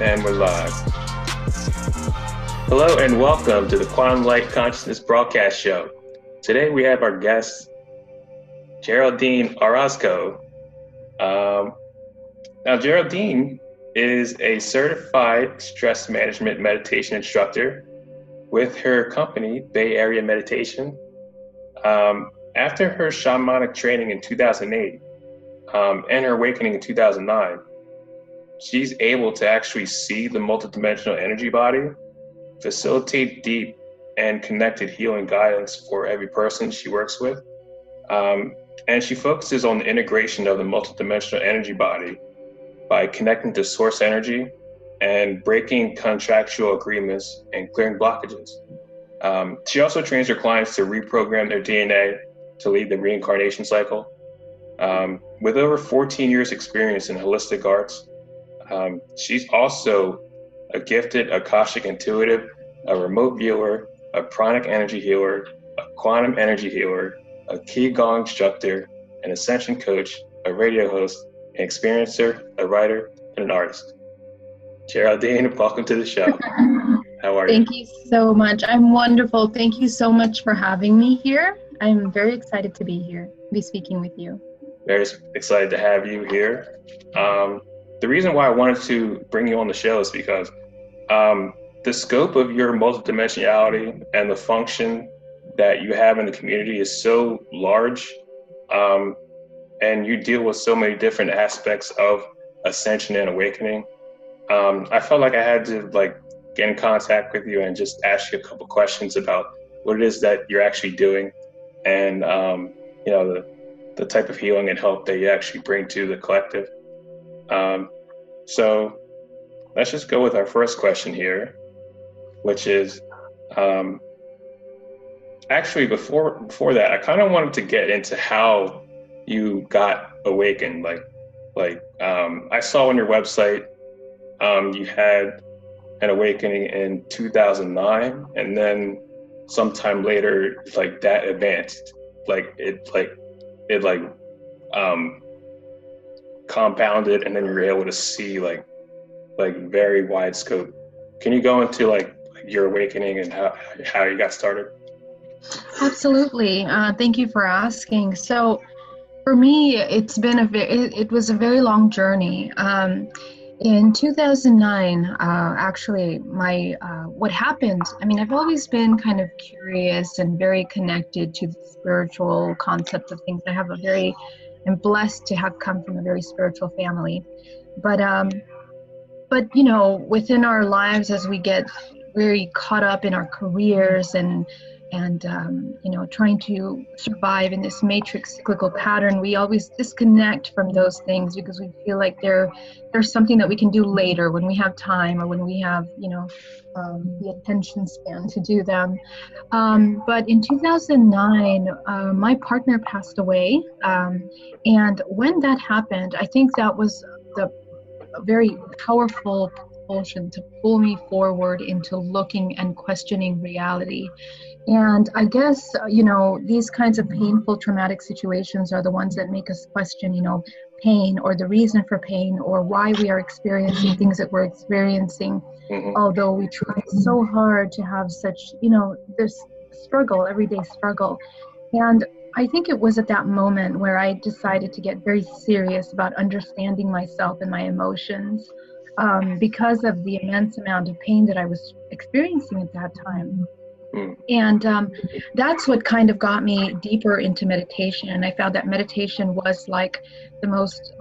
And we're live. Hello and welcome to the Quantum Light Consciousness Broadcast Show. Today we have our guest, Geraldine Orozco. Now, Geraldine is a certified stress management meditation instructor with her company, Bay Area Meditation. After her shamanic training in 2008 and her awakening in 2009, she's able to actually see the multidimensional energy body, facilitate deep and connected healing guidance for every person she works with. And she focuses on the integration of the multidimensional energy body by connecting to source energy and breaking contractual agreements and clearing blockages. She also trains her clients to reprogram their DNA to lead the reincarnation cycle. With over 14 years experience in holistic arts, she's also a gifted Akashic intuitive, a remote viewer, a pranic energy healer, a quantum energy healer, a Qigong instructor, an ascension coach, a radio host, an experiencer, a writer, and an artist. Geraldine, welcome to the show. How are you? Thank you so much. I'm wonderful. Thank you so much for having me here. I'm very excited to be here, be speaking with you. Very excited to have you here. The reason why I wanted to bring you on the show is because the scope of your multidimensionality and the function that you have in the community is so large, and you deal with so many different aspects of ascension and awakening. I felt like I had to get in contact with you and just ask you a couple questions about what it is that you're actually doing, and the type of healing and help that you actually bring to the collective. So let's just go with our first question here, which is, actually before that, I kind of wanted to get into how you got awakened. I saw on your website, you had an awakening in 2009, and then sometime later, that advanced, it compounded, and then you were able to see very wide scope. Can you go into your awakening and how you got started? Absolutely. Thank you for asking. So for me, it was a very long journey. In 2009, actually, what happened, I've always been kind of curious and very connected to the spiritual concept of things. I'm blessed to have come from a very spiritual family. But within our lives, as we get very caught up in our careers and trying to survive in this matrix cyclical pattern, we always disconnect from those things because we feel like there's something that we can do later when we have time, or when we have, the attention span to do them. But in 2009, my partner passed away. And when that happened, I think that was a very powerful propulsion to pull me forward into looking and questioning reality. And I guess, these kinds of painful, traumatic situations are the ones that make us question, pain, or the reason for pain, or why we are experiencing things that we're experiencing. Mm-hmm. Although we try so hard to have such, this struggle, everyday struggle. And I think it was at that moment where I decided to get very serious about understanding myself and my emotions, because of the immense amount of pain that I was experiencing at that time. And that's what kind of got me deeper into meditation. And I found that meditation was the most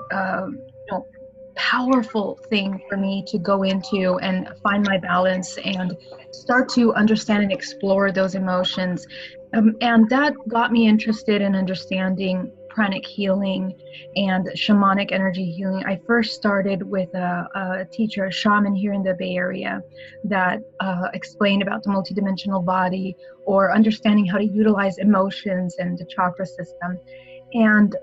powerful thing for me to go into and find my balance and start to understand and explore those emotions. And that got me interested in understanding pranic healing and shamanic energy healing. I first started with a teacher, a shaman here in the Bay Area, that explained about the multidimensional body, or understanding how to utilize emotions and the chakra system. And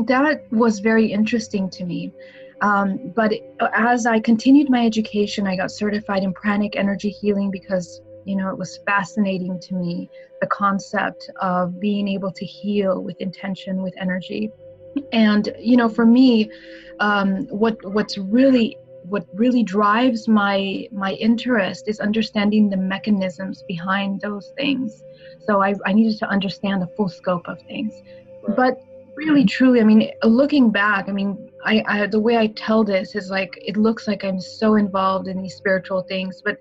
that was very interesting to me. But as I continued my education, I got certified in pranic energy healing because it was fascinating to me, the concept of being able to heal with intention, with energy. And, for me, what's really what really drives my interest is understanding the mechanisms behind those things. So I needed to understand the full scope of things. Right. But really, truly, I mean, looking back, I mean, I the way I tell this is like, it looks like I'm so involved in these spiritual things, but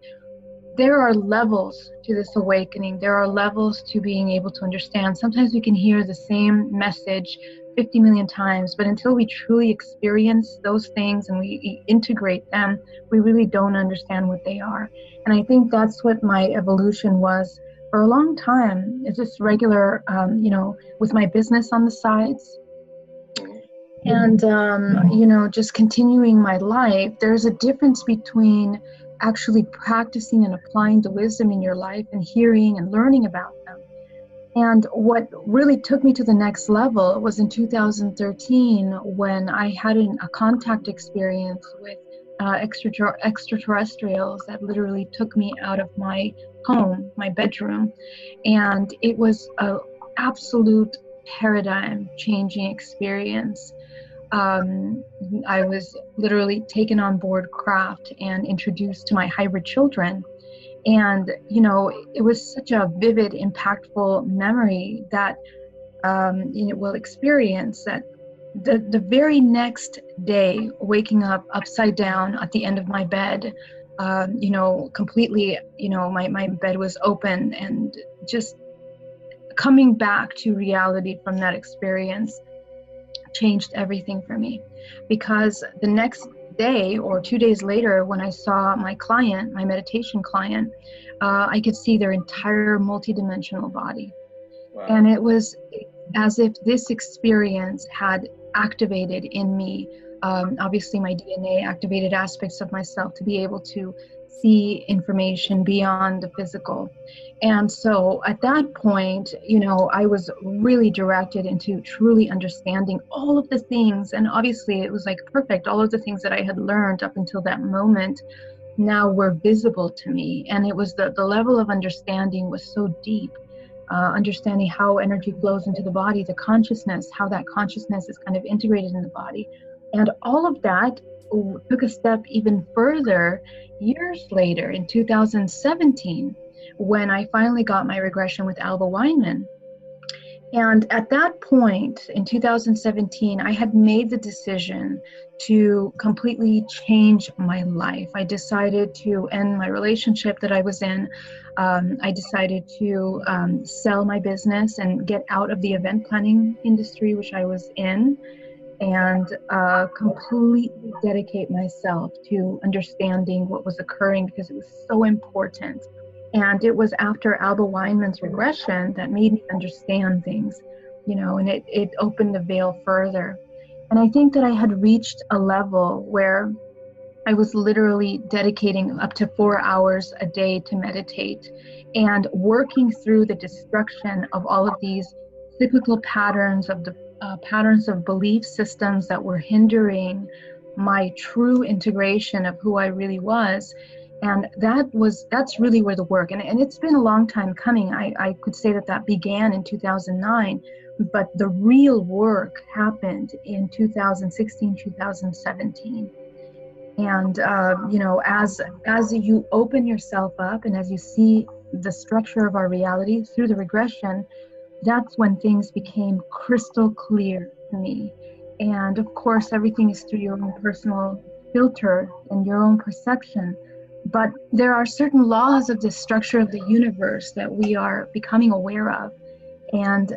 there are levels to this awakening. There are levels to being able to understand. Sometimes we can hear the same message 50 million times, but until we truly experience those things and we integrate them, we really don't understand what they are. And I think that's what my evolution was for a long time. It's just regular, with my business on the sides. And, just continuing my life. There's a difference between actually practicing and applying the wisdom in your life and hearing and learning about them. And what really took me to the next level was in 2013 when I had a contact experience with extraterrestrials that literally took me out of my home, my bedroom. And it was an absolute paradigm changing experience. I was literally taken on board craft and introduced to my hybrid children. And, it was such a vivid, impactful memory that, experience that the very next day, waking up upside down at the end of my bed, completely, my bed was open, and just coming back to reality from that experience changed everything for me. Because the next day or 2 days later, when I saw my client, my meditation client, I could see their entire multidimensional body. Wow. And it was as if this experience had activated in me, obviously my DNA, activated aspects of myself to be able to see information beyond the physical. And so at that point, I was really directed into truly understanding all of the things. And obviously it was like perfect. All of the things that I had learned up until that moment now were visible to me. And it was the level of understanding was so deep, understanding how energy flows into the body, the consciousness, how that consciousness is kind of integrated in the body. And all of that took a step even further years later in 2017, when I finally got my regression with Alba Weinman. And at that point in 2017, I had made the decision to completely change my life. I decided to end my relationship that I was in. I decided to sell my business and get out of the event planning industry, which I was in, and completely dedicate myself to understanding what was occurring, because it was so important. And it was after Alba Weinman's regression that made me understand things, and it opened the veil further. And I think that I had reached a level where I was literally dedicating up to 4 hours a day to meditate and working through the destruction of all of these cyclical patterns of the patterns of belief systems that were hindering my true integration of who I really was. And that's really where the work, and it's been a long time coming. I could say that began in 2009, but the real work happened in 2016, 2017. And, as you open yourself up and as you see the structure of our reality through the regression, that's when things became crystal clear to me. And of course, everything is through your own personal filter and your own perception. But there are certain laws of the structure of the universe that we are becoming aware of. And,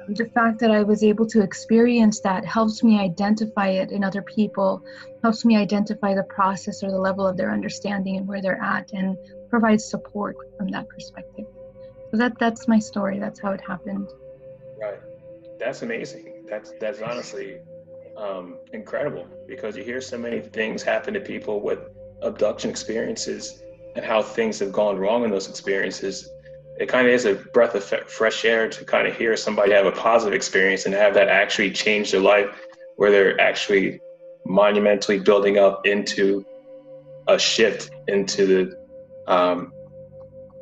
the fact that I was able to experience that helps me identify it in other people, helps me identify the process or the level of their understanding and where they're at, and provides support from that perspective. So that's my story. That's how it happened. Right. That's amazing. That's honestly incredible, because you hear so many things happen to people with abduction experiences and how things have gone wrong in those experiences. It kind of is a breath of fresh air to kind of hear somebody have a positive experience and have that actually change their life, where they're actually monumentally building up into a shift into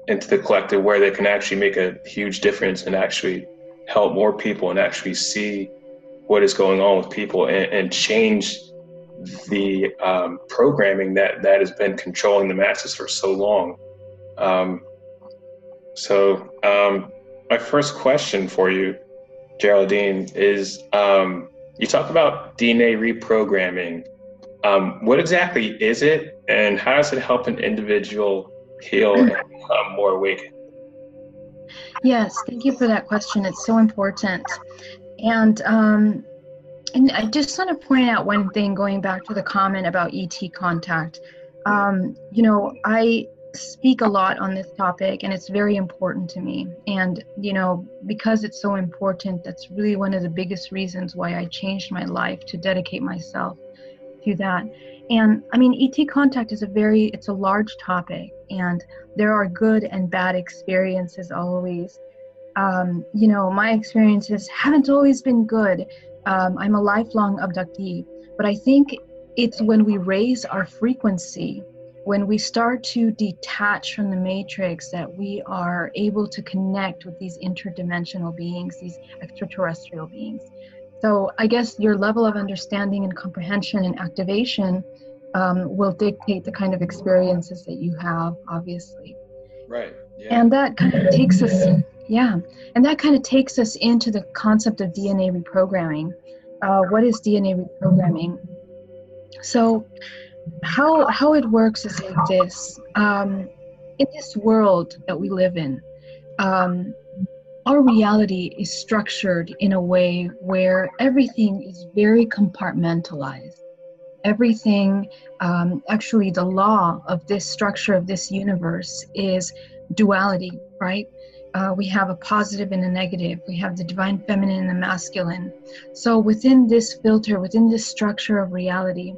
the collective, where they can actually make a huge difference and actually help more people and actually see what is going on with people and change the programming that has been controlling the masses for so long. My first question for you, Geraldine, is you talk about DNA reprogramming. What exactly is it, and how does it help an individual heal and become more awakened? Yes, thank you for that question. It's so important. And I just want to point out one thing, going back to the comment about ET contact. I speak a lot on this topic, and it's very important to me. And, because it's so important, that's really one of the biggest reasons why I changed my life, to dedicate myself to that. And I mean, ET contact is it's a large topic, and there are good and bad experiences always. My experiences haven't always been good. I'm a lifelong abductee, but I think it's when we raise our frequency, when we start to detach from the matrix, that we are able to connect with these interdimensional beings, these extraterrestrial beings. So I guess your level of understanding and comprehension and activation will dictate the kind of experiences that you have, obviously. Right. Yeah. And that kind of takes us, into the concept of DNA reprogramming. What is DNA reprogramming? So how it works is like this. In this world that we live in, our reality is structured in a way where everything is very compartmentalized. Everything, actually, the law of this structure of this universe is duality, right? We have a positive and a negative. We have the divine feminine and the masculine. So within this filter, within this structure of reality,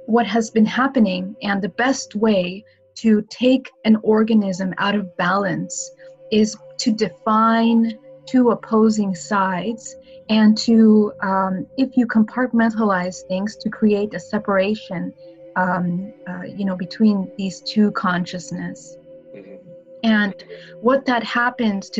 what has been happening, and the best way to take an organism out of balance is to define two opposing sides, and to, if you compartmentalize things, to create a separation, between these two consciousness. Mm-hmm. And what happens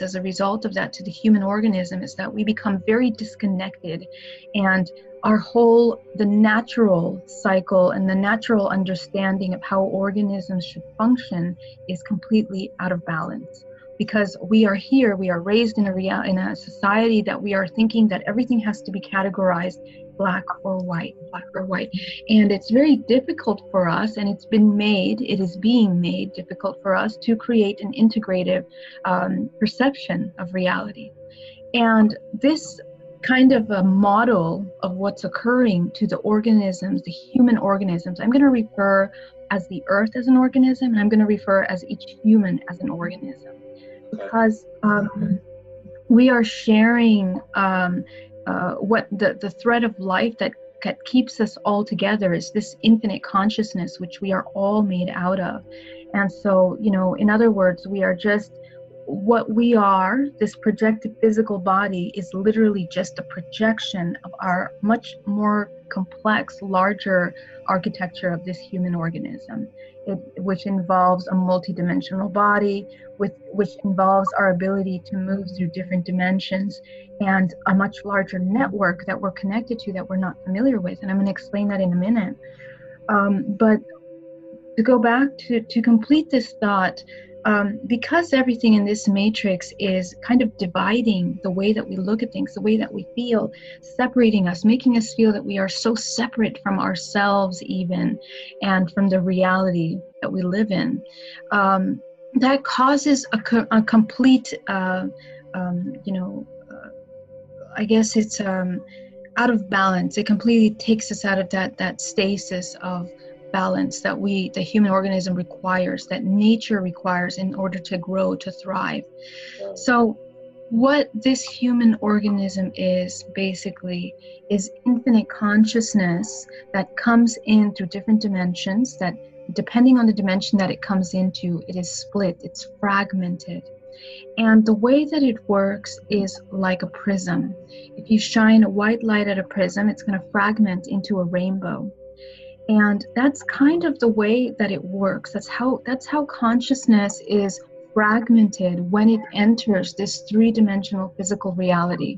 as a result of that to the human organism is that we become very disconnected, and the natural cycle and the natural understanding of how organisms should function is completely out of balance. Because we are raised in a society that we are thinking that everything has to be categorized black or white. And it's very difficult for us, and it is being made difficult for us to create an integrative perception of reality. And this kind of a model of what's occurring to the organisms, the human organisms, I'm going to refer as the earth as an organism, and I'm going to refer as each human as an organism. Because we are sharing what the thread of life that keeps us all together is this infinite consciousness, which we are all made out of. And so, in other words, we are just what we are. This projected physical body is literally just a projection of our much more complex, larger architecture of this human organism, which involves a multidimensional body, which involves our ability to move through different dimensions, and a much larger network that we're connected to that we're not familiar with. And I'm going to explain that in a minute. But to go back to complete this thought, because everything in this matrix is kind of dividing the way that we look at things, the way that we feel, separating us, making us feel that we are so separate from ourselves even, and from the reality that we live in. That causes a complete, I guess it's out of balance. It completely takes us out of that stasis of balance that the human organism requires, that nature requires in order to grow, to thrive. So what this human organism is basically is infinite consciousness that comes in through different dimensions, that depending on the dimension that it comes into, it is split, it's fragmented. And the way that it works is like a prism. If you shine a white light at a prism, it's going to fragment into a rainbow. And that's kind of the way that it works. That's how consciousness is fragmented when it enters this three-dimensional physical reality.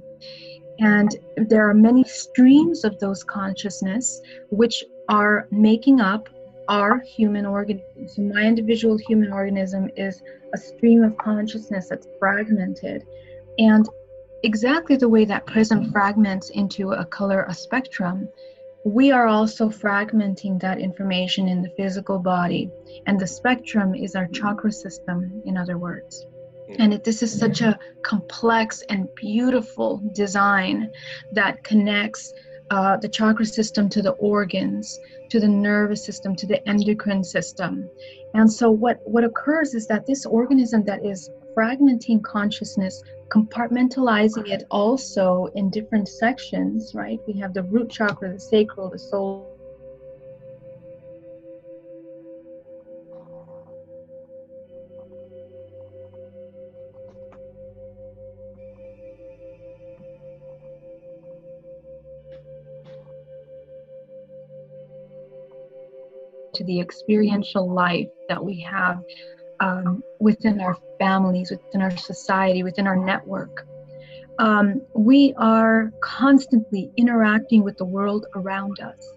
And there are many streams of those consciousness which are making up our human organism. So my individual human organism is a stream of consciousness that's fragmented. And exactly the way that prism fragments into a color, a spectrum, we are also fragmenting that information in the physical body. And the spectrum is our chakra system, in other words. And this is such a complex and beautiful design that connects the chakra system to the organs, to the nervous system, to the endocrine system. And so what occurs is that this organism that is fragmenting consciousness, compartmentalizing it also in different sections, right? We have the root chakra, the sacral, the soul. To the experiential life that we have within our families, within our society, within our network. We are constantly interacting with the world around us.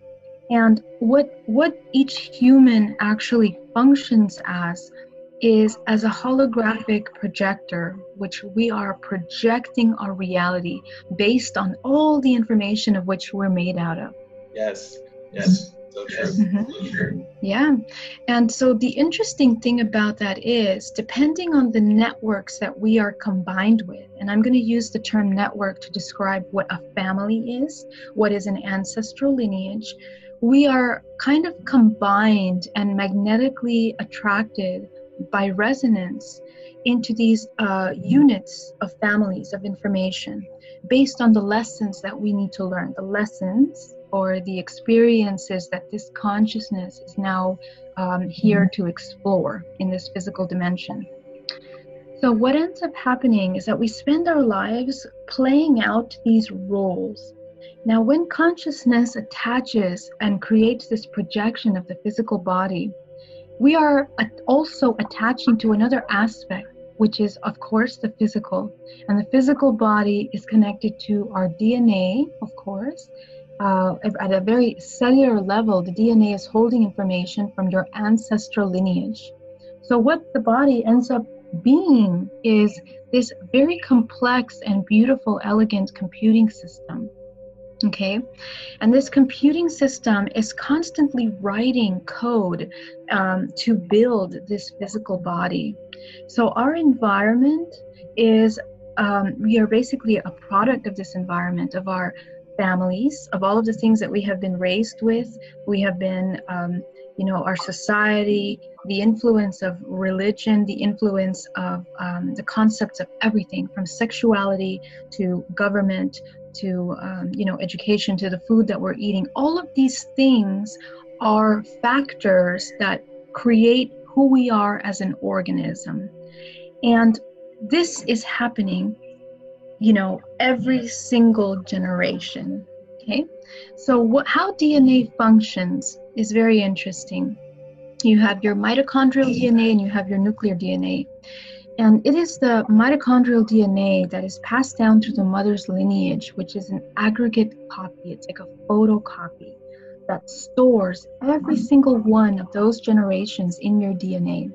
And what each human actually functions as is as a holographic projector, which we are projecting our reality based on all the information of which we're made out of. Yes, yes. So true. Mm-hmm. So true. Yeah. And so the interesting thing about that is, depending on the networks that we are combined with, and I'm going to use the term network to describe what a family is, what is an ancestral lineage, we are kind of combined and magnetically attracted by resonance into these units of families of information based on the lessons that we need to learn, the lessons or the experiences that this consciousness is now here to explore in this physical dimension. So what ends up happening is that we spend our lives playing out these roles. Now, when consciousness attaches and creates this projection of the physical body, we are also attaching to another aspect, which is, of course, the physical. And the physical body is connected to our DNA, of course. At a very cellular level, the DNA is holding information from your ancestral lineage. So what the body ends up being is this very complex and beautiful, elegant computing system. Okay, and this computing system is constantly writing code to build this physical body. So our environment is, we are basically a product of this environment, of our families, of all of the things that we have been raised with. We have been, our society, the influence of religion, the influence of the concepts of everything from sexuality to government to, education, to the food that we're eating. All of these things are factors that create who we are as an organism. And this is happening every single generation. Okay, so how DNA functions is very interesting. You have your mitochondrial DNA and you have your nuclear DNA. And it is the mitochondrial DNA that is passed down through the mother's lineage, which is an aggregate copy. It's like a photocopy that stores every single one of those generations in your DNA.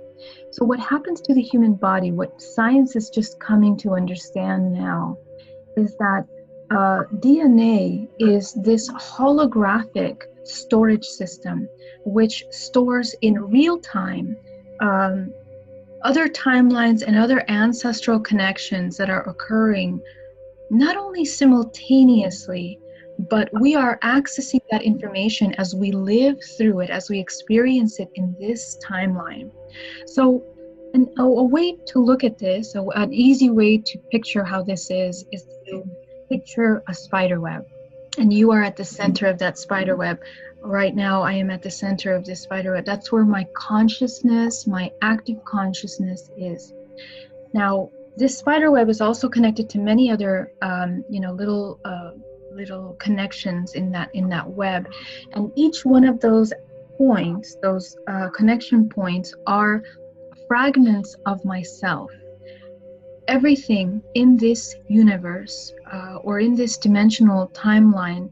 So what happens to the human body, what science is just coming to understand now, is that DNA is this holographic storage system which stores in real time other timelines and other ancestral connections that are occurring not only simultaneously, but we are accessing that information as we live through it, as we experience it in this timeline. So a way to look at this, an easy way to picture how this is to picture a spider web. And you are at the center of that spider web. Right now, I am at the center of this spider web. That's where my consciousness, my active consciousness is. Now, this spider web is also connected to many other, little connections in that web. And each one of those points, those connection points, are fragments of myself. everything in this universe or in this dimensional timeline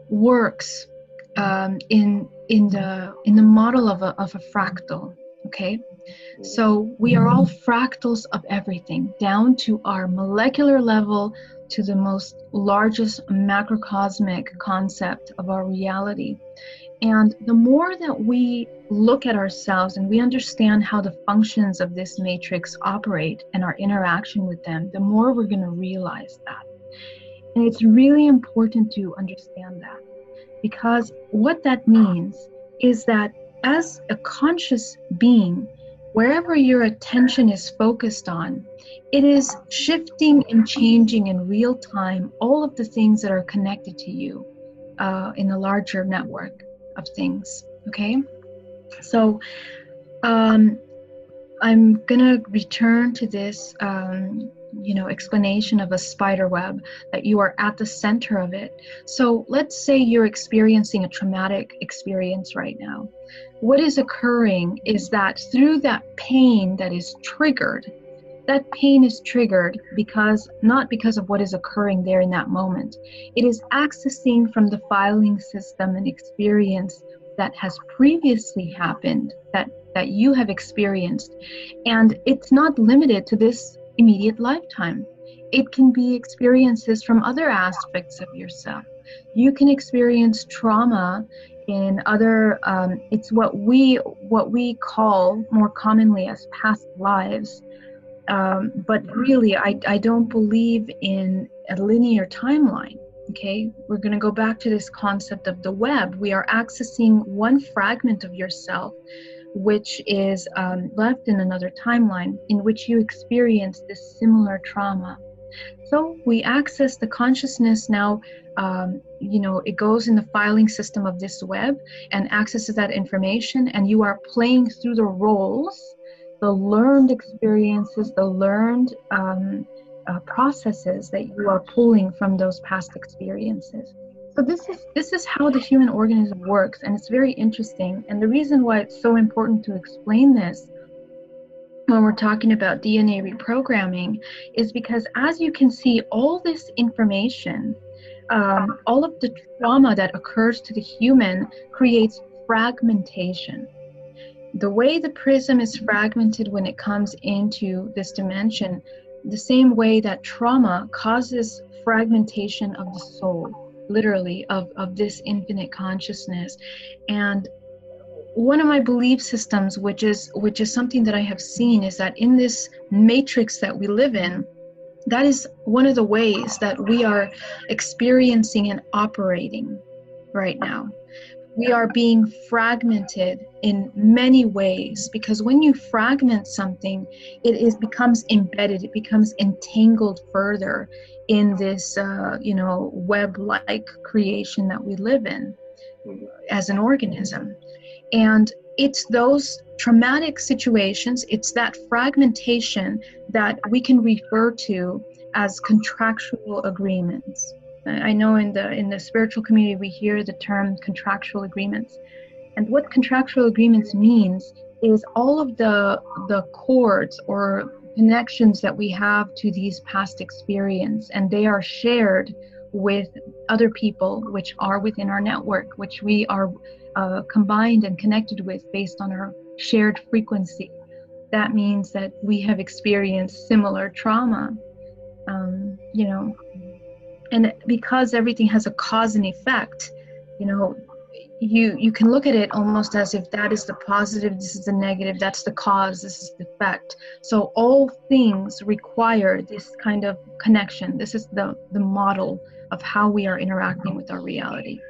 works in the model of a fractal. Okay, so we are all fractals of everything, down to our molecular level, to the most largest macrocosmic concept of our reality. And the more that we look at ourselves and we understand how the functions of this matrix operate and our interaction with them, the more we're going to realize that. And it's really important to understand that, because what that means is that as a conscious being, wherever your attention is focused on, it is shifting and changing in real time all of the things that are connected to you in a larger network of things. Okay, so I'm gonna return to this explanation of a spider web, that you are at the center of it. So let's say you're experiencing a traumatic experience right now. What is occurring is that through that pain that is triggered, that pain is triggered because, not because of what is occurring there in that moment. It is accessing from the filing system an experience that has previously happened, that you have experienced. And it's not limited to this immediate lifetime. It can be experiences from other aspects of yourself. You can experience trauma in other, it's what we call more commonly as past lives. But really, I don't believe in a linear timeline. Okay, we're going to go back to this concept of the web. We are accessing one fragment of yourself, which is left in another timeline in which you experience this similar trauma. So we access the consciousness now, it goes in the filing system of this web and accesses that information, and you are playing through the roles, the learned experiences, the learned processes that you are pulling from those past experiences. So this is how the human organism works, and it's very interesting. And the reason why it's so important to explain this when we're talking about DNA reprogramming is because, as you can see, all this information, all of the trauma that occurs to the human creates fragmentation. The way the prism is fragmented when it comes into this dimension, the same way that trauma causes fragmentation of the soul, literally, of this infinite consciousness. And one of my belief systems, which is something that I have seen, is that in this matrix that we live in, that is one of the ways that we are experiencing and operating right now. We are being fragmented in many ways, because when you fragment something, it becomes embedded, it becomes entangled further in this web-like creation that we live in as an organism. And it's those traumatic situations, it's that fragmentation that we can refer to as contractual agreements. I know in the spiritual community we hear the term contractual agreements. And what contractual agreements means is all of the cords or connections that we have to these past experience, and they are shared with other people which are within our network, which we are combined and connected with based on our shared frequency. That means that we have experienced similar trauma, and because everything has a cause and effect, you can look at it almost as if that is the positive, this is the negative, that's the cause, this is the effect. So all things require this kind of connection. This is the model of how we are interacting with our reality.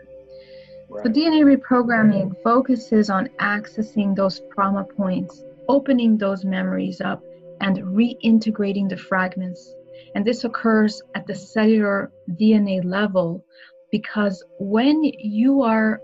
Right. So DNA reprogramming focuses on accessing those trauma points, opening those memories up, and reintegrating the fragments. And this occurs at the cellular DNA level, because when you are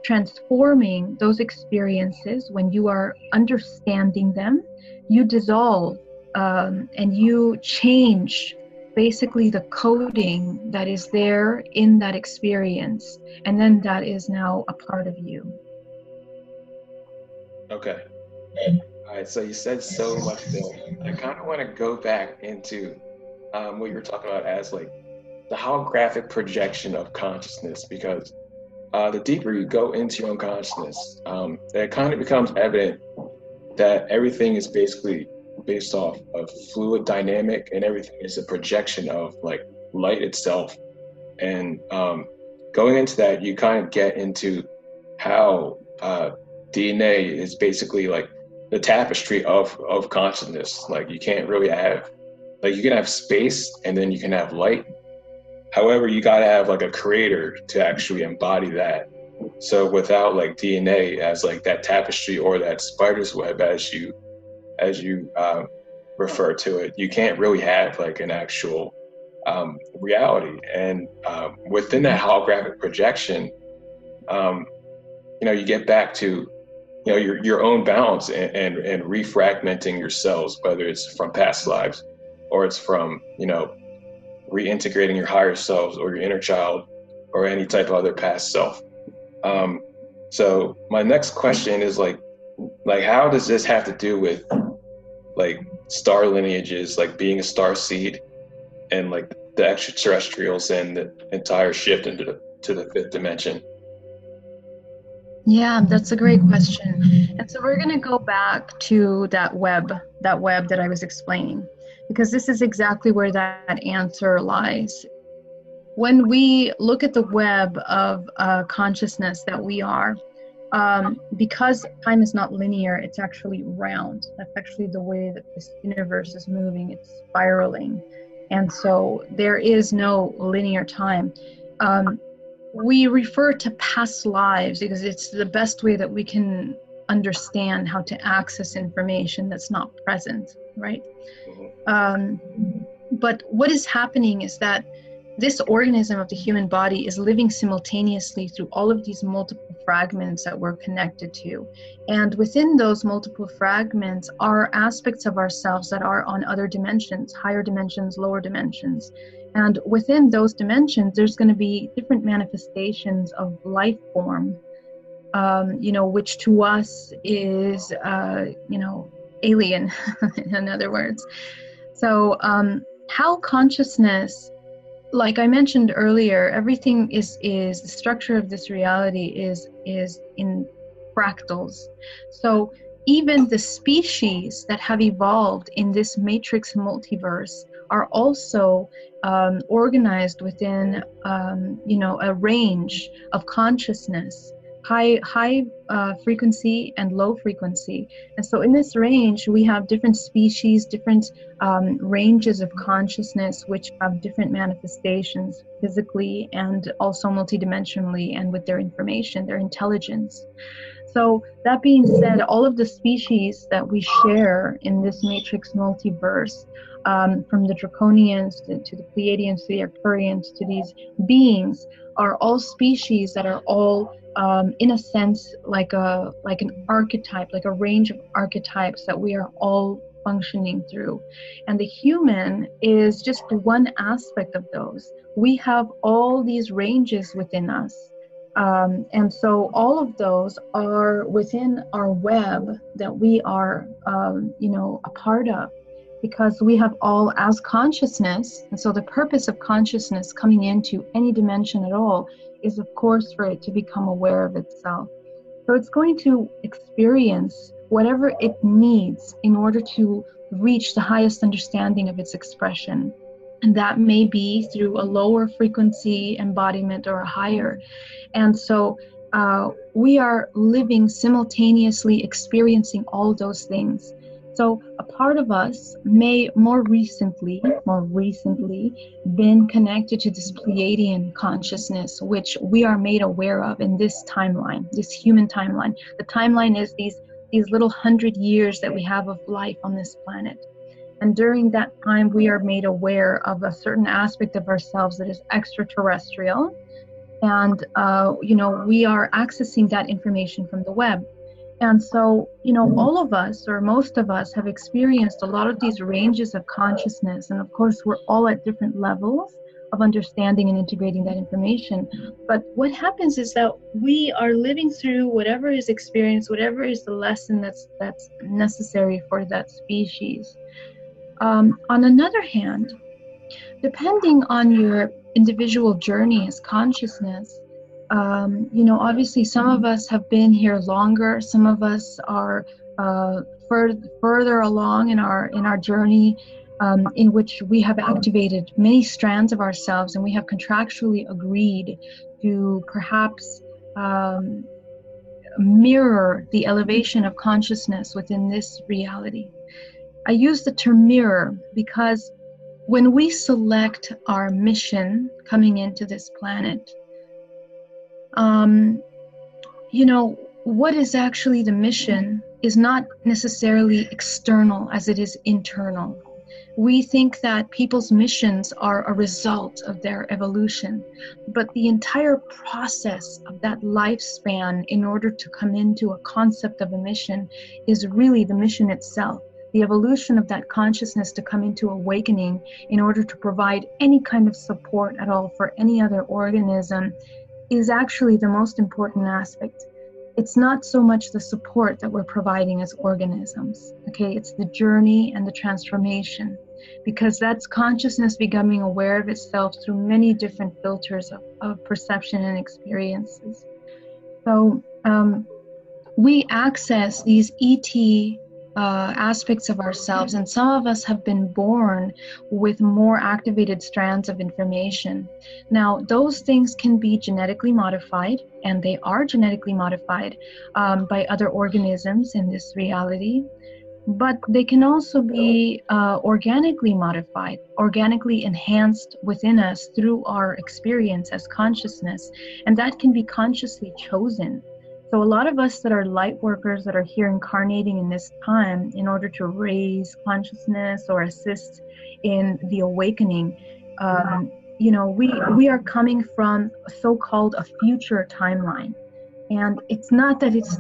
transforming those experiences, when you are understanding them, you dissolve and you change basically the coding that is there in that experience, and then that is now a part of you. Okay. All right, so you said so much there. I kind of want to go back into what you were talking about as like the holographic projection of consciousness, because the deeper you go into your own consciousness, it kind of becomes evident that everything is basically based off of fluid dynamic, and everything is a projection of like light itself. And going into that, you kind of get into how DNA is basically like the tapestry of consciousness. Like you can't really have, like you can have space and then you can have light. However, you gotta have like a creator to actually embody that. So without like DNA as like that tapestry or that spider's web, as you refer to it, you can't really have like an actual reality. And within that holographic projection, you get back to your own balance and refragmenting your cells, whether it's from past lives or it's from reintegrating your higher selves or your inner child or any type of other past self. So my next question is like how does this have to do with like star lineages, like being a star seed, and like the extraterrestrials and the entire shift into the fifth dimension? Yeah, that's a great question. And so we're going to go back to that web that I was explaining, because this is exactly where that answer lies. When we look at the web of consciousness that we are, because time is not linear, it's actually round. That's actually the way that this universe is moving. It's spiraling. And so there is no linear time. We refer to past lives because it's the best way that we can understand how to access information that's not present, right? But what is happening is that this organism of the human body is living simultaneously through all of these multiple fragments that we're connected to. And within those multiple fragments are aspects of ourselves that are on other dimensions, higher dimensions, lower dimensions. And within those dimensions, there's going to be different manifestations of life form, which to us is, alien, in other words. So how consciousness, like I mentioned earlier, everything is the structure of this reality is in fractals. So even the species that have evolved in this matrix multiverse are also organized within a range of consciousness, high frequency and low frequency. And so in this range we have different species, different ranges of consciousness, which have different manifestations physically and also multidimensionally, and with their information, their intelligence. So that being said, all of the species that we share in this matrix multiverse, from the Draconians to the Pleiadians to the Arcturians to these beings, are all species that are all in a sense like an archetype, like a range of archetypes that we are all functioning through. And the human is just one aspect of those. We have all these ranges within us. And so all of those are within our web that we are, a part of, because we have all as consciousness. And so the purpose of consciousness coming into any dimension at all is, of course, for it to become aware of itself. So it's going to experience whatever it needs in order to reach the highest understanding of its expression. And that may be through a lower frequency embodiment or a higher. And so we are living simultaneously, experiencing all those things. So a part of us may more recently been connected to this Pleiadian consciousness, which we are made aware of in this timeline, this human timeline. The timeline is these little 100 years that we have of life on this planet. And during that time, we are made aware of a certain aspect of ourselves that is extraterrestrial. And, we are accessing that information from the web. And so, all of us, or most of us, have experienced a lot of these ranges of consciousness. And of course, we're all at different levels of understanding and integrating that information. But what happens is that we are living through whatever is experienced, whatever is the lesson that's necessary for that species. On another hand, depending on your individual journey as consciousness, obviously some of us have been here longer, some of us are further along in our journey, in which we have activated many strands of ourselves, and we have contractually agreed to perhaps mirror the elevation of consciousness within this reality. I use the term mirror because when we select our mission coming into this planet, what is actually the mission is not necessarily external as it is internal. We think that people's missions are a result of their evolution, but the entire process of that lifespan in order to come into a concept of a mission is really the mission itself. The evolution of that consciousness to come into awakening in order to provide any kind of support at all for any other organism is actually the most important aspect. It's not so much the support that we're providing as organisms, okay? It's the journey and the transformation, because that's consciousness becoming aware of itself through many different filters of perception and experiences. So we access these ET aspects of ourselves, and some of us have been born with more activated strands of information. Now, those things can be genetically modified, and they are genetically modified by other organisms in this reality, but they can also be organically modified, organically enhanced within us through our experience as consciousness, and that can be consciously chosen. So a lot of us that are light workers that are here incarnating in this time in order to raise consciousness or assist in the awakening, we are coming from so-called a future timeline. And it's not that it's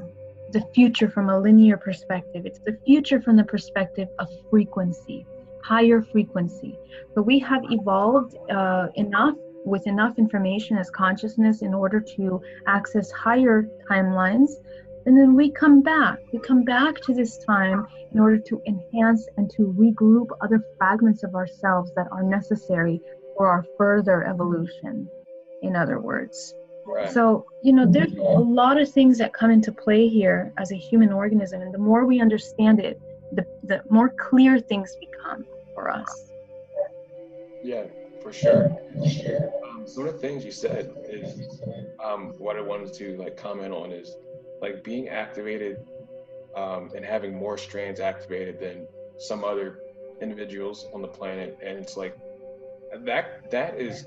the future from a linear perspective, it's the future from the perspective of frequency, higher frequency. So we have evolved with enough information as consciousness in order to access higher timelines, and then we come back to this time in order to enhance and to regroup other fragments of ourselves that are necessary for our further evolution, in other words. Right. So there's a lot of things that come into play here as a human organism, and the more we understand it, the more clear things become for us. Yeah, for sure. Some of the things you said is what I wanted to comment on is being activated and having more strands activated than some other individuals on the planet, and it's that is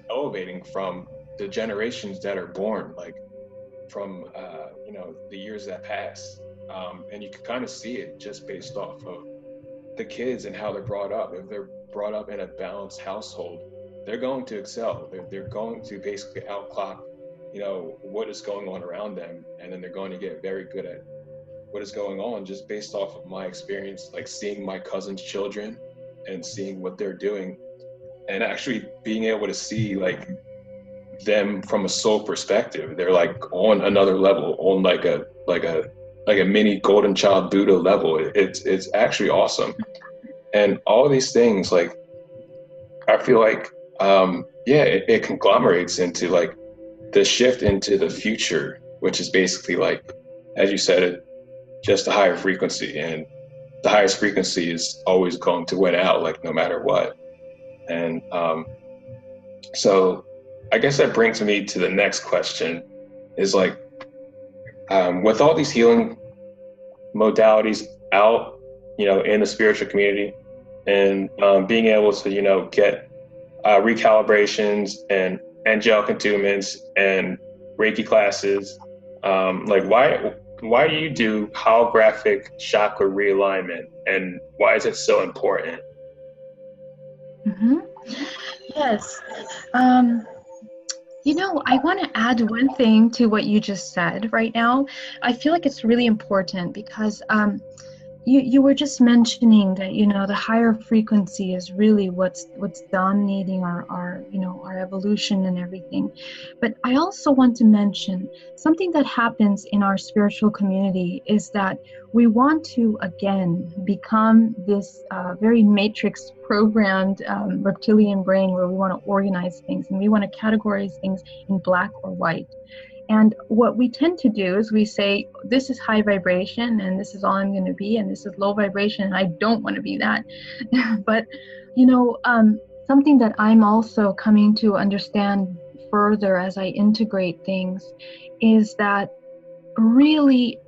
elevating from the generations that are born, from the years that pass, and you can kind of see it just based off of the kids and how they're brought up. If they're brought up in a balanced household, they're going to excel. They're going to basically outclock, what is going on around them, and then they're going to get very good at what is going on, just based off of my experience, seeing my cousin's children and seeing what they're doing, and actually being able to see them from a soul perspective. They're on another level, on like a mini golden child Buddha level. It's actually awesome. And all these things, I feel it conglomerates into the shift into the future, which is basically as you said, just a higher frequency, and the highest frequency is always going to win out, no matter what. And so I guess that brings me to the next question is with all these healing modalities out, in the spiritual community, and being able to, get recalibrations and angelic attunements and Reiki classes, why do you do holographic chakra realignment, and why is it so important? Mm-hmm. Yes. I want to add one thing to what you just said right now. I feel like it's really important because, you were just mentioning that, you know, the higher frequency is really what's dominating our you know, our evolution and everything. But I also want to mention something that happens in our spiritual community is that we want to again become this very matrix programmed reptilian brain, where we want to organize things and we want to categorize things in black or white. And what we tend to do is we say, this is high vibration and this is all I'm going to be, and this is low vibration and I don't want to be that. But, you know, something that I'm also coming to understand further as I integrate things is that really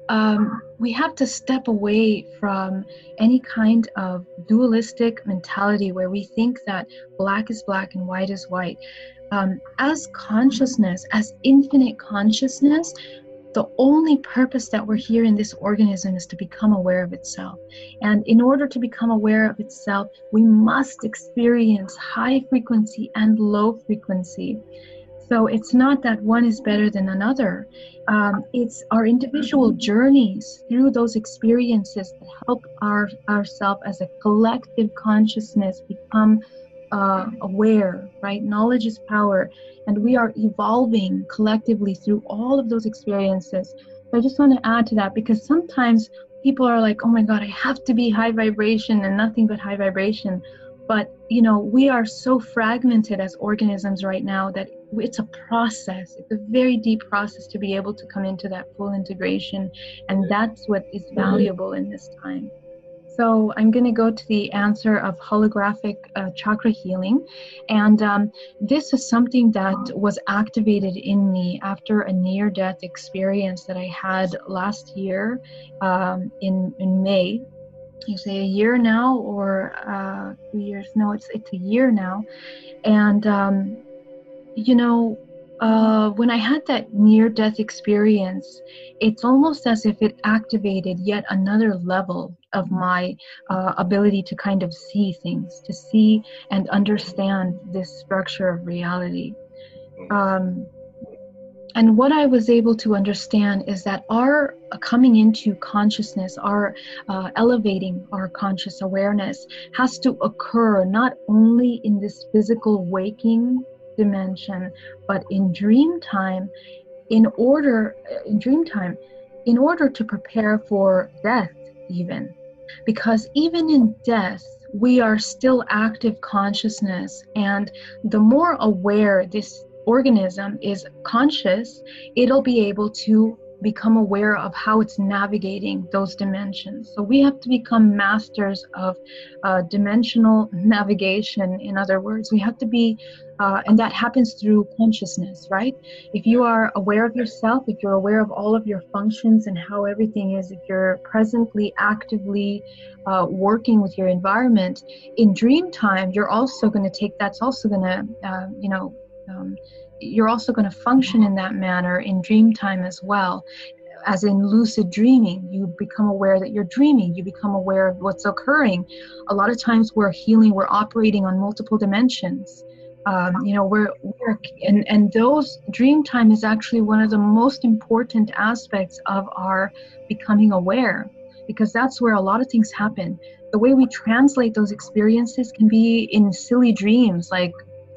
we have to step away from any kind of dualistic mentality where we think that black is black and white is white. As consciousness, as infinite consciousness, the only purpose that we're here in this organism is to become aware of itself. And in order to become aware of itself, we must experience high frequency and low frequency. So it's not that one is better than another. It's our individual journeys through those experiences that help ourselves as a collective consciousness become aware, right? Knowledge is power, and we are evolving collectively through all of those experiences. So I just want to add to that, because sometimes people are like, oh my God, I have to be high vibration and nothing but high vibration. But, you know, we are so fragmented as organisms right now that it's a process. It's a very deep process to be able to come into that full integration. And that's what is valuable in this time. So I'm going to go to the answer of holographic chakra healing. And this is something that was activated in me after a near-death experience that I had last year in May. You say a year now, or 2 years? No, it's a year now. And, you know, when I had that near-death experience, it's almost as if it activated yet another level of my ability to kind of see things, to see and understand this structure of reality. And what I was able to understand is that our coming into consciousness, our elevating our conscious awareness has to occur not only in this physical waking dimension, but in dream time, in order to prepare for death even. Because even in death, we are still active consciousness, and the more aware this organism is conscious, it'll be able to become aware of how it's navigating those dimensions. So we have to become masters of dimensional navigation. In other words, we have to be, and that happens through consciousness, right? If you are aware of yourself, if you're aware of all of your functions and how everything is, if you're presently actively working with your environment, in dream time, you're also going to take, that's also going to, you're also going to function in that manner in dream time as well. As in lucid dreaming, you become aware that you're dreaming, you become aware of what's occurring. A lot of times we're healing, we're operating on multiple dimensions. And those dream time is actually one of the most important aspects of our becoming aware, because that's where a lot of things happen. The way we translate those experiences can be in silly dreams, like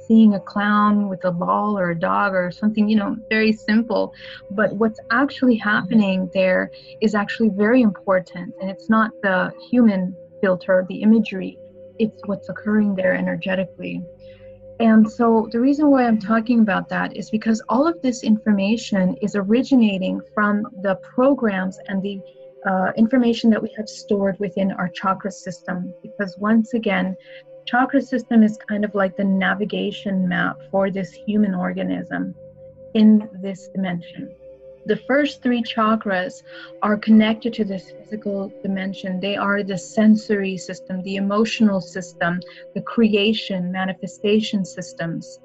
seeing a clown with a ball or a dog or something, you know, very simple. But what's actually happening there is actually very important. And it's not the human filter, the imagery, it's what's occurring there energetically. And so the reason why I'm talking about that is because all of this information is originating from the programs and the information that we have stored within our chakra system. Because once again, chakra system is kind of like the navigation map for this human organism in this dimension. The first three chakras are connected to this physical dimension. They are the sensory system, the emotional system, the creation, manifestation systems.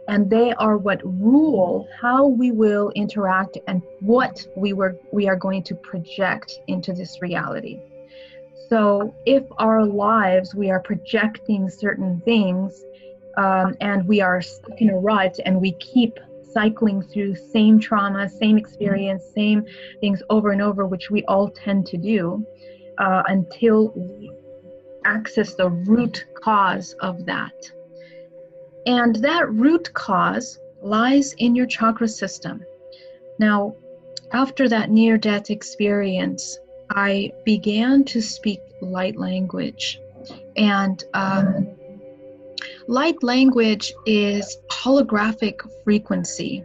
And they are what rule how we will interact and what we are going to project into this reality. So if our lives, we are projecting certain things and we are stuck in a rut and we keep cycling through same trauma, same experience, same things over and over, which we all tend to do, until we access the root cause of that. And that root cause lies in your chakra system. Now, after that near-death experience, I began to speak light language. And light language is holographic frequency.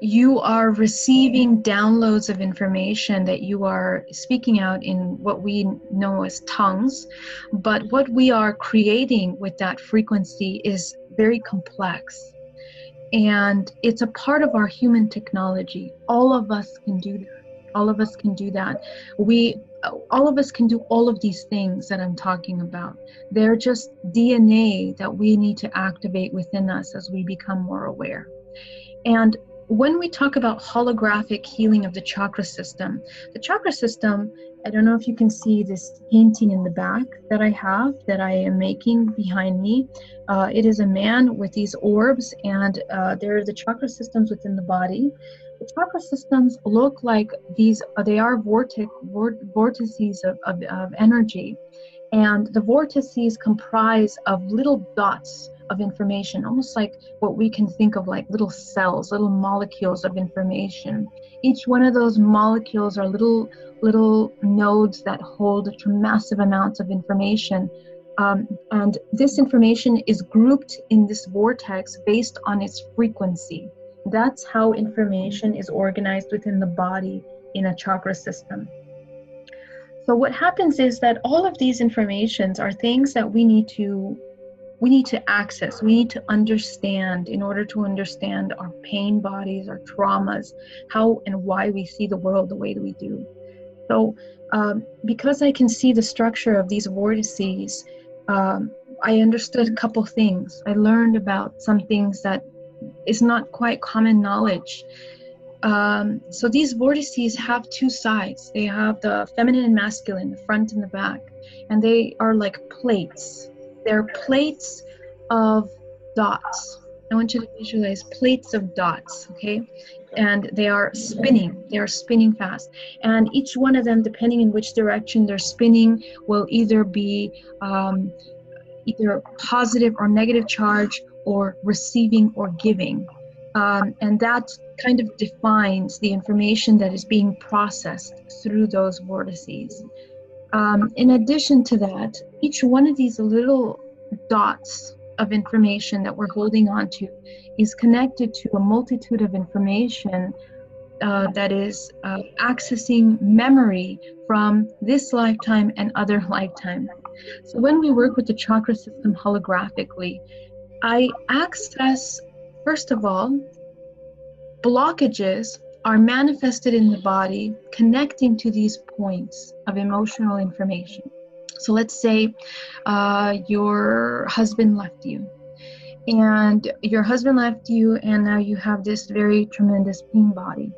You are receiving downloads of information that you are speaking out in what we know as tongues, but what we are creating with that frequency is very complex. And it's a part of our human technology. All of us can do that. All of us can do that. All of us can do all of these things that I'm talking about. They're just DNA that we need to activate within us as we become more aware. And when we talk about holographic healing of the chakra system, I don't know if you can see this painting in the back that I have, that I am making behind me. It is a man with these orbs, and there are the chakra systems within the body. The chakra systems look like these, they are vortices of energy. And the vortices comprise of little dots of information, almost like what we can think of like little cells, little molecules of information. Each one of those molecules are little nodes that hold massive amounts of information. And this information is grouped in this vortex based on its frequency. That's how information is organized within the body in a chakra system. So what happens is that all of these informations are things that we need to access, we need to understand in order to understand our pain bodies, our traumas, how and why we see the world the way that we do. So because I can see the structure of these vortices, I understood a couple things. I learned about some things that is not quite common knowledge. So these vortices have two sides. They have the feminine and masculine, the front and the back, and they are like plates. They're plates of dots. I want you to visualize plates of dots, okay? And they are spinning fast. And each one of them, depending in which direction they're spinning, will either be either positive or negative charge, or receiving or giving. And that kind of defines the information that is being processed through those vortices. In addition to that, each one of these little dots of information that we're holding on to is connected to a multitude of information that is accessing memory from this lifetime and other lifetime. So when we work with the chakra system holographically, I access, first of all, blockages are manifested in the body connecting to these points of emotional information. So let's say your husband left you, and now you have this very tremendous pain body.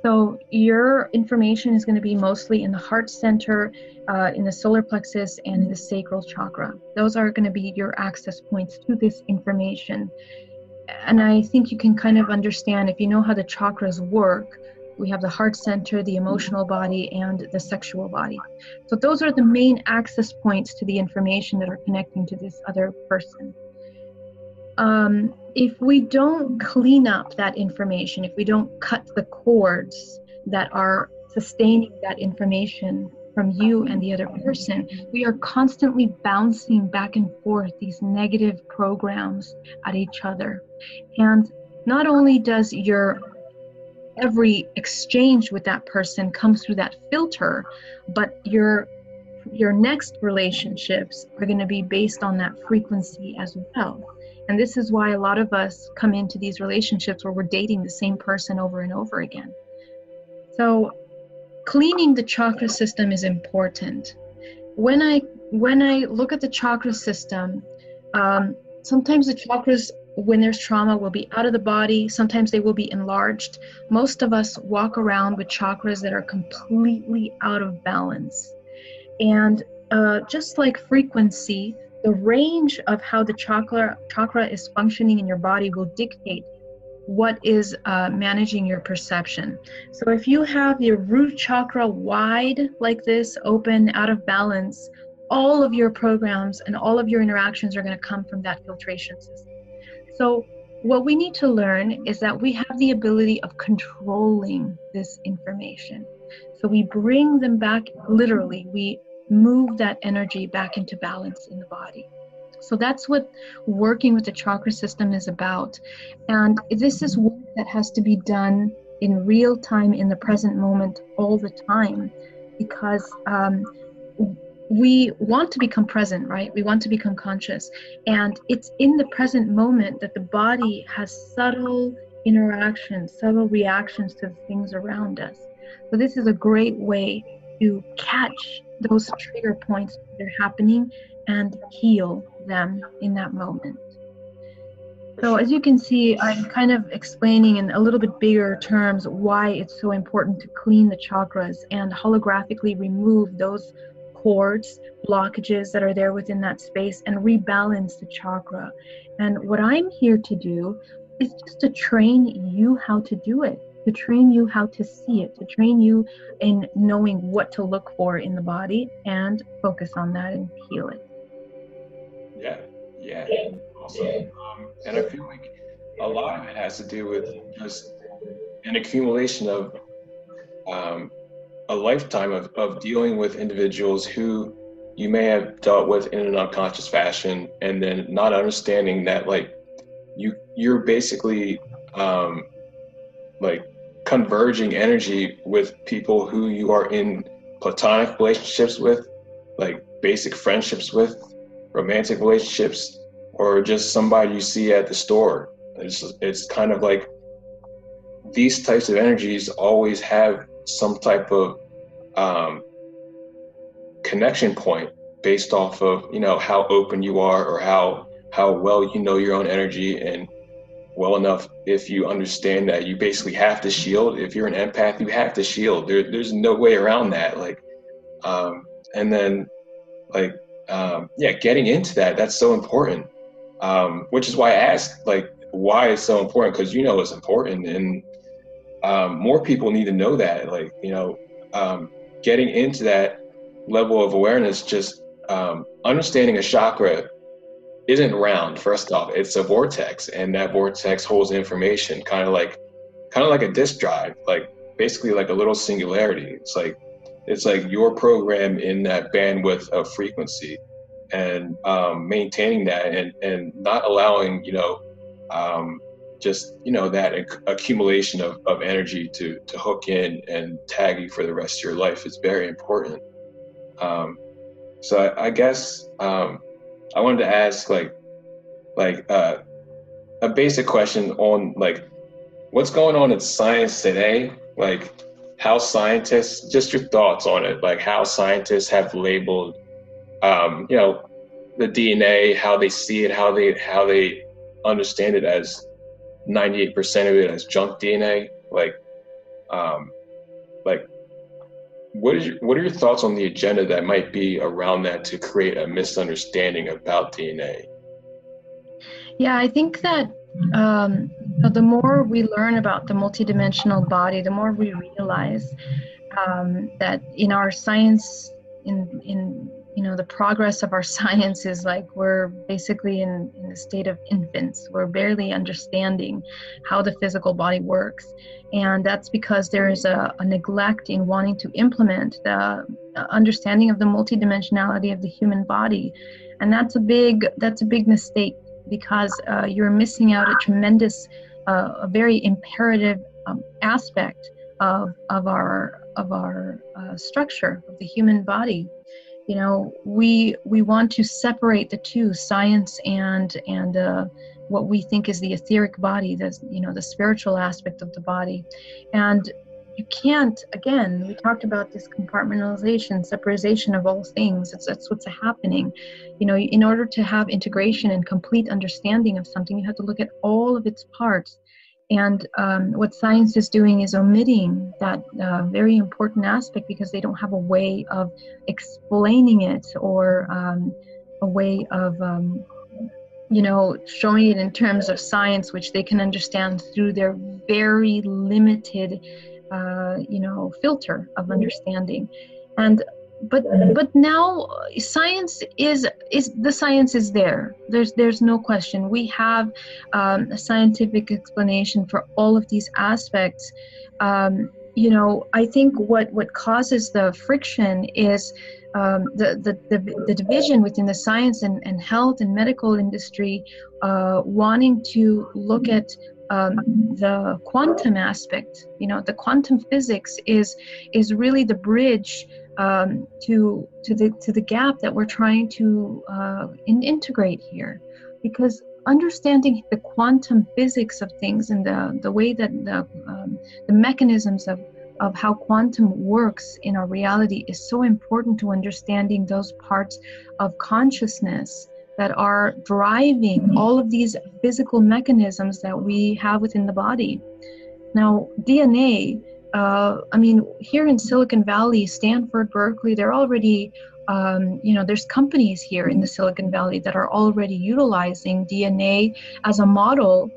So your information is going to be mostly in the heart center, in the solar plexus, and in the sacral chakra. Those are going to be your access points to this information. And I think you can kind of understand, if you know how the chakras work, we have the heart center, the emotional body, and the sexual body. So those are the main access points to the information that are connecting to this other person. If we don't clean up that information, if we don't cut the cords that are sustaining that information from you and the other person, we are constantly bouncing back and forth these negative programs at each other. And not only does your every exchange with that person come through that filter, but your next relationships are going to be based on that frequency as well. And this is why a lot of us come into these relationships where we're dating the same person over and over again. So cleaning the chakra system is important. When I look at the chakra system, sometimes the chakras, when there's trauma, will be out of the body. Sometimes they will be enlarged. Most of us walk around with chakras that are completely out of balance. And just like frequency, the range of how the chakra is functioning in your body will dictate what is managing your perception. So if you have your root chakra wide like this, open, out of balance, all of your programs and all of your interactions are going to come from that filtration system. So what we need to learn is that we have the ability of controlling this information. So we bring them back, literally, we move that energy back into balance in the body. So that's what working with the chakra system is about. And this is work that has to be done in real time, in the present moment, all the time, because we want to become present, right? We want to become conscious. And it's in the present moment that the body has subtle interactions, subtle reactions to the things around us. So this is a great way to catch those trigger points that are happening and heal them in that moment. So as you can see, I'm kind of explaining in a little bit bigger terms why it's so important to clean the chakras and holographically remove those cords, blockages that are there within that space and rebalance the chakra. And what I'm here to do is just to train you how to do it, to train you how to see it, to train you in knowing what to look for in the body and focus on that and heal it. Yeah, awesome. And I feel like a lot of it has to do with just an accumulation of a lifetime of dealing with individuals who you may have dealt with in an unconscious fashion, and then not understanding that like you're basically like converging energy with people who you are in platonic relationships with, like basic friendships with, romantic relationships, or just somebody you see at the store. It's kind of like these types of energies always have some type of connection point based off of, you know, how open you are, or how well you know your own energy, and well enough if you understand that you basically have to shield. If you're an empath, you have to shield. There's no way around that. Like, and then like, getting into that's so important. Which is why I asked, like, why it's so important, because you know it's important, and more people need to know that. Like, you know, getting into that level of awareness, just understanding a chakra isn't round. First off, it's a vortex, and that vortex holds information, kind of like a disk drive, like basically like a little singularity. It's like your program in that bandwidth of frequency, and maintaining that, and not allowing, you know, just, you know, that accumulation of energy to hook in and tag you for the rest of your life is very important. So I guess I wanted to ask like a basic question on like what's going on in science today, like how scientists, just your thoughts on it, like how scientists have labeled, you know, the DNA, how they see it, how they understand it as 98% of it as junk DNA. Like what are your thoughts on the agenda that might be around that to create a misunderstanding about DNA? Yeah, I think that the more we learn about the multidimensional body, the more we realize that in our science, in you know, the progress of our science is like we're basically in the state of infants. We're barely understanding how the physical body works. And that's because there is a neglect in wanting to implement the understanding of the multidimensionality of the human body. And that's a big mistake, because you're missing out a tremendous, a very imperative aspect of our structure of the human body. You know, we want to separate the two, science and what we think is the etheric body, the spiritual aspect of the body. And you can't, again, we talked about this compartmentalization, separation of all things. That's what's happening. You know, in order to have integration and complete understanding of something, you have to look at all of its parts. And what science is doing is omitting that very important aspect, because they don't have a way of explaining it, or a way of showing it in terms of science, which they can understand through their very limited, filter of understanding. And but now science is the science is there. There's no question. We have a scientific explanation for all of these aspects. I think what causes the friction is the division within the science and health and medical industry, wanting to look at the quantum aspect. The quantum physics is really the bridge to the gap that we're trying to integrate here, because understanding the quantum physics of things and the way that the mechanisms of how quantum works in our reality is so important to understanding those parts of consciousness that are driving all of these physical mechanisms that we have within the body. Now, DNA, here in Silicon Valley, Stanford, Berkeley, they're already, there's companies here in the Silicon Valley that are already utilizing DNA as a model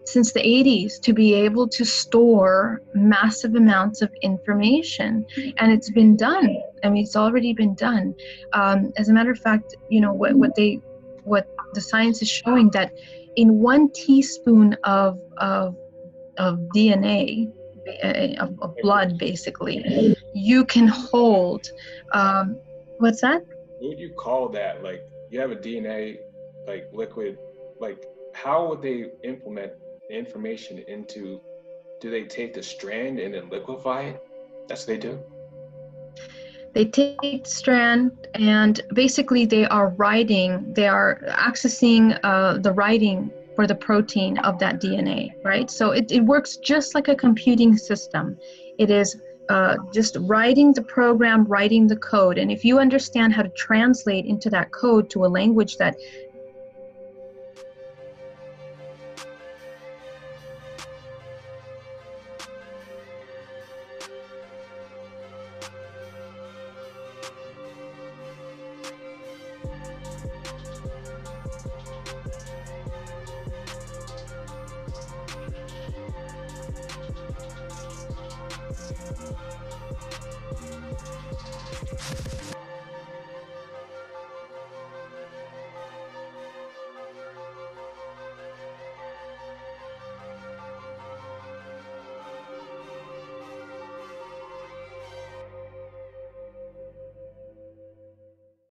since the 80s to be able to store massive amounts of information. And it's been done. It's already been done. As a matter of fact, what the science is showing, that in 1 teaspoon of DNA, of blood, basically, you can hold, what's that? What would you call that? Like, you have a DNA, like, liquid, like, how would they implement the information into, do they take the strand and then liquefy it? That's what they do? They take strand and basically they are accessing the writing for the protein of that DNA, right? So it works just like a computing system. It is just writing the program, writing the code. And if you understand how to translate into that code to a language that